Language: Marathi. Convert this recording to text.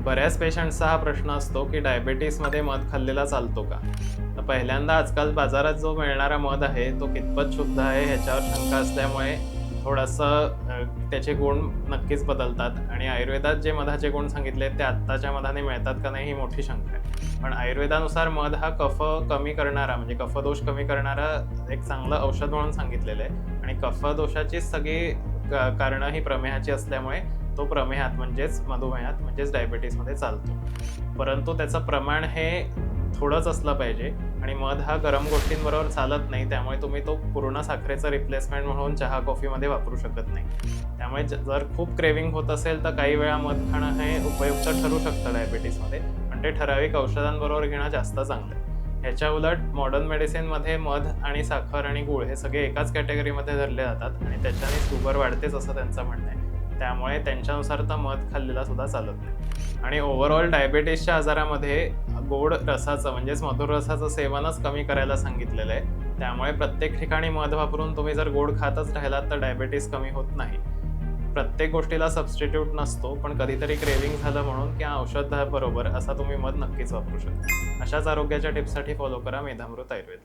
बऱ्याच पेशंट्सचा हा प्रश्न असतो की डायबिटीसमध्ये मध खाल्लेला चालतो का? तर पहिल्यांदा आजकाल बाजारात जो मिळणारा मध आहे तो कितपत शुद्ध आहे ह्याच्यावर शंका असल्यामुळे थोडंसं त्याचे गुण नक्कीच बदलतात आणि आयुर्वेदात जे मधाचे गुण सांगितले ते आत्ताच्या मधाने मिळतात का नाही ही मोठी शंका आहे. पण आयुर्वेदानुसार मध हा कफ कमी करणारा म्हणजे कफदोष कमी करणारा एक चांगलं औषध म्हणून सांगितलेलं आहे आणि कफदोषाचीच सगळी कारणं ही प्रमेहाची असल्यामुळे तो प्रमेहात म्हणजेच मधुमेहात म्हणजेच डायबिटीसमध्ये चालतो. परंतु त्याचं प्रमाण हे थोडंच असलं पाहिजे आणि मध हा गरम गोष्टींबरोबर चालत नाही, त्यामुळे तुम्ही तो पूर्ण साखरेचं रिप्लेसमेंट म्हणून चहा कॉफीमध्ये वापरू शकत नाही. त्यामुळे जर खूप क्रेव्हिंग होत असेल तर काही वेळा मध खाणं हे उपयुक्त ठरू शकतं डायबिटीसमध्ये, पण ते ठराविक औषधांबरोबर घेणं जास्त चांगलं आहे. ह्याच्या उलट मॉडर्न मेडिसिनमध्ये मध आणि साखर आणि गूळ हे सगळे एकाच कॅटेगरीमध्ये धरले जातात आणि त्याच्याने शुगर वाढतेच असं त्यांचं म्हणणं आहे. त्यामुळे त्यांच्यानुसार तर मध खाल्लेला सुद्धा चालत नाही. आणि ओव्हरऑल डायबिटीसच्या आजारामध्ये गोड रसाचं म्हणजेच मधुर रसाचं सेवनच कमी करायला सांगितलेलं आहे. त्यामुळे प्रत्येक ठिकाणी मध वापरून तुम्ही जर गोड खातच राहिलात तर डायबिटीस कमी होत नाही. प्रत्येक गोष्टीला सबस्टिट्यूट नसतो, पण कधीतरी क्रेव्हिंग झालं म्हणून किंवा औषधाबरोबर असा तुम्ही मध नक्कीच वापरू शकता. अशाच आरोग्याच्या टिप्ससाठी फॉलो करा मेधामृत आयुर्वेद.